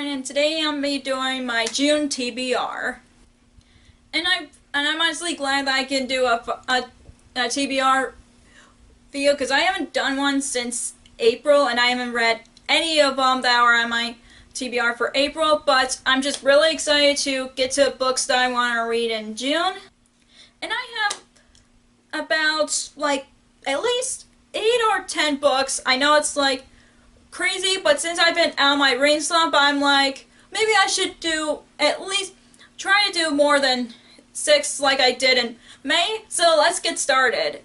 and today I'm be doing my June TBR. And I'm honestly glad that I can do a TBR video because I haven't done one since April, and I haven't read any of them that were on my TBR for April. But I'm just really excited to get to books that I want to read in June. And I have about at least 8 or 10 books. I know it's crazy, but since I've been out of my reading slump, I'm maybe I should do at least try to do more than 6 like I did in May. So let's get started.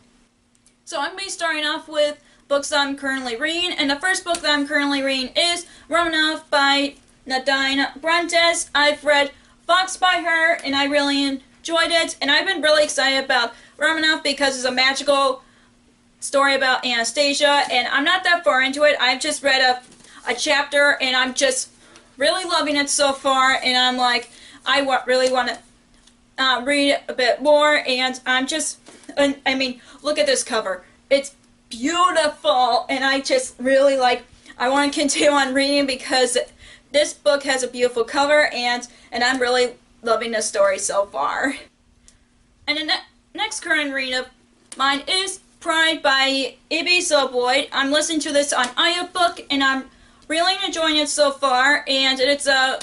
So I'm going to be starting off with books that I'm currently reading, and the first book that I'm currently reading is Romanov by Nadine Brantes. I've read Fox by her, and I really enjoyed it, and I've been really excited about Romanov because it's a magical story about Anastasia, and I'm not that far into it. I've just read a chapter, and I'm just really loving it so far, and I'm really want to read a bit more, and I mean, look at this cover. It's beautiful, and I just really I want to continue on reading because this book has a beautiful cover, and I'm really loving the story so far. And the next current reading of mine is Pride by E.B. Boyd. I'm listening to this on audiobook, and I'm really enjoying it so far, and it's a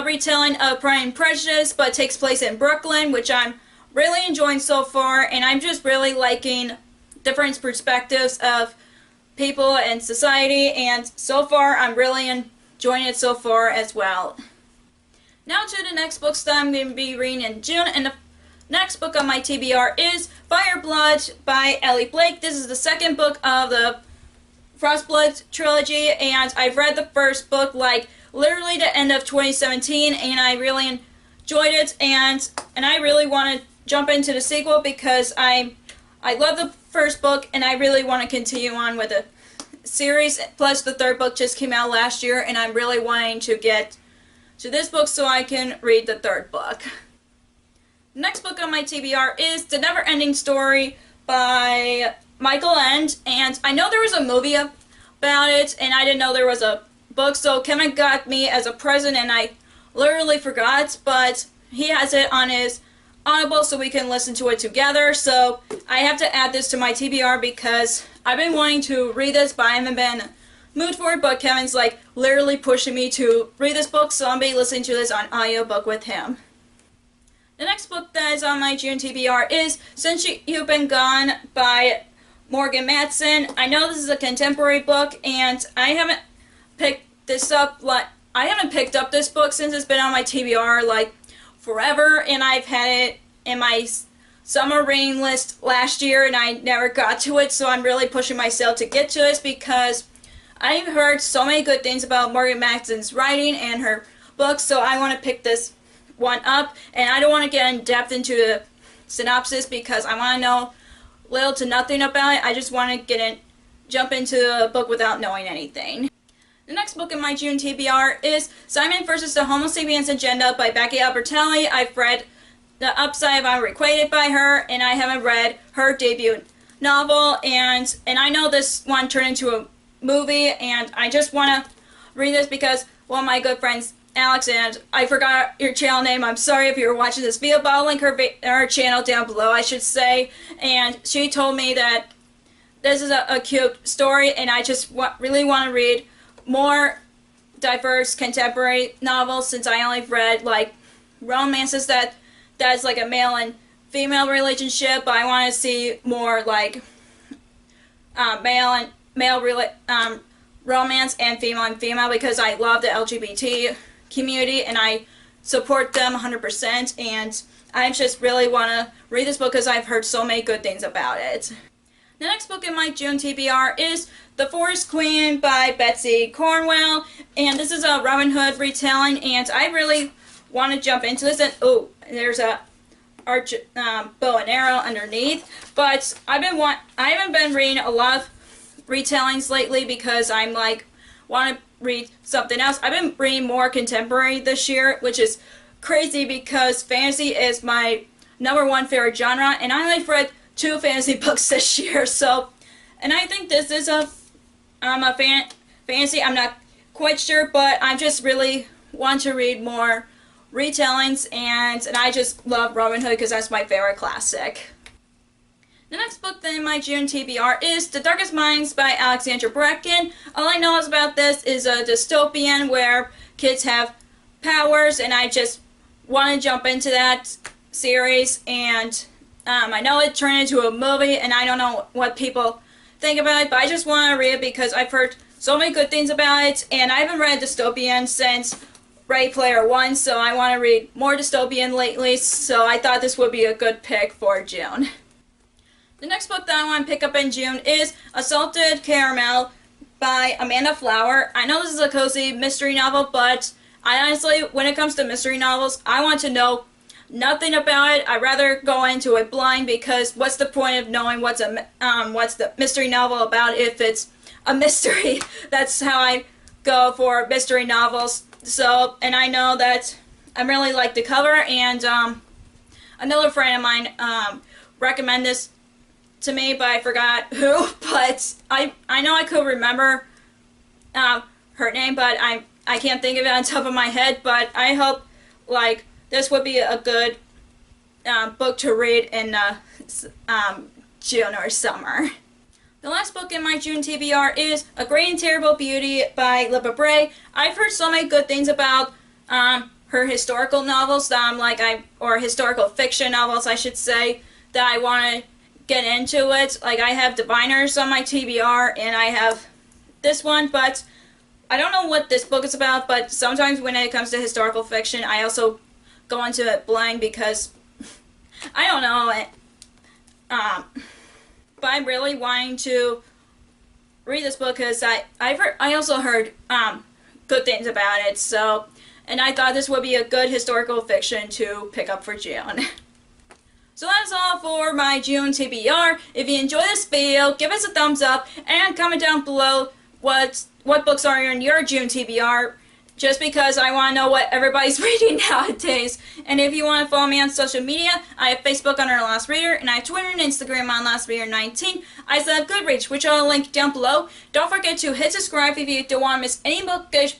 retelling of Pride and Prejudice, but it takes place in Brooklyn, which I'm really enjoying so far, and I'm just really liking different perspectives of people and society, and so far I'm really enjoying it so far as well. Now to the next books that I'm going to be reading in June, and the next book on my TBR is Fireblood by Ellie Blake. This is the second book of the Frostblood trilogy, and I've read the first book literally the end of 2017, and I really enjoyed it, and I really want to jump into the sequel because I love the first book, and I really want to continue on with the series. Plus the third book just came out last year, and I'm really wanting to get to this book so I can read the third book. The next book on my TBR is The Never-Ending Story by Michael Ende, and I know there was a movie about it, and I didn't know there was a book, so Kevin got me as a present, and I literally forgot, but he has it on his Audible so we can listen to it together, so I have to add this to my TBR because I've been wanting to read this, but I haven't been in the mood for it, but Kevin's literally pushing me to read this book, so I'll be listening to this on audiobook with him. The next book that is on my June TBR is Since You've Been Gone by Morgan Matson. I know this is a contemporary book, and I haven't picked this up, I haven't picked up this book since it's been on my TBR forever, and I've had it in my summer reading list last year, and I never got to it, so I'm really pushing myself to get to this because I've heard so many good things about Morgan Matson's writing and her books, so I want to pick this one up, and I don't want to get in depth into the synopsis because I want to know little to nothing about it. I just want to jump into the book without knowing anything. The next book in my June TBR is Simon vs. the Homo Sapiens Agenda by Becky Albertalli. I've read The Upside of Unrequited by her, and I haven't read her debut novel, and I know this one turned into a movie, and I just want to read this because one of my good friends, Alex, and I forgot your channel name, I'm sorry if you're watching this video, but I'll link her channel down below, I should say, and she told me that this is a cute story, and I just really want to read more diverse contemporary novels since I only read romances that's a male and female relationship, but I want to see more male romance and female because I love the LGBT community and I support them 100%, and I just really want to read this book because I've heard so many good things about it. The next book in my June TBR is The Forest Queen by Betsy Cornwell, and this is a Robin Hood retelling, and I really want to jump into this, and oh, there's a bow and arrow underneath, but I haven't been reading a lot of retellings lately because I'm want to read something else. I've been reading more contemporary this year, which is crazy because fantasy is my #1 favorite genre, and I only read 2 fantasy books this year, so, and I think this is a fantasy. I'm not quite sure, but I just really want to read more retellings, and I just love Robin Hood because that's my favorite classic. The next book in my June TBR is The Darkest Minds by Alexandra Bracken. All I know about this is a dystopian where kids have powers, and I just want to jump into that series. And I know it turned into a movie, and I don't know what people think about it, but I just want to read it because I've heard so many good things about it, and I haven't read dystopian since Ready Player One, so I want to read more dystopian lately, so I thought this would be a good pick for June. The next book that I want to pick up in June is Assaulted Caramel by Amanda Flower. I know this is a cozy mystery novel, but I honestly, when it comes to mystery novels, I want to know nothing about it. I'd rather go into it blind, because what's the point of knowing what's the mystery novel about if it's a mystery? That's how I go for mystery novels. So, and I know that I really like the cover, and another friend of mine recommended this to me, but I forgot who. But I know I could remember her name, but I can't think of it on top of my head. But I hope like this would be a good book to read in June or summer. The last book in my June TBR is A Great and Terrible Beauty by Libba Bray. I've heard so many good things about her historical novels or historical fiction novels, I should say, that I want to get into it. Like, I have Diviners on my TBR, and I have this one, but I don't know what this book is about. But sometimes when it comes to historical fiction, I also go into it blind because I don't know it. But I'm really wanting to read this book because I also heard good things about it. So, and I thought this would be a good historical fiction to pick up for June. So that's all for my June TBR. If you enjoyed this video, give us a thumbs up and comment down below what books are in your June TBR, just because I want to know what everybody's reading nowadays. And if you want to follow me on social media, I have Facebook under Last Reader, and I have Twitter and Instagram on LastReader19. I also have Goodreads, which I'll link down below. Don't forget to hit subscribe if you don't want to miss any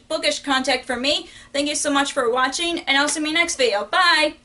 bookish content from me. Thank you so much for watching, and I'll see you in my next video. Bye!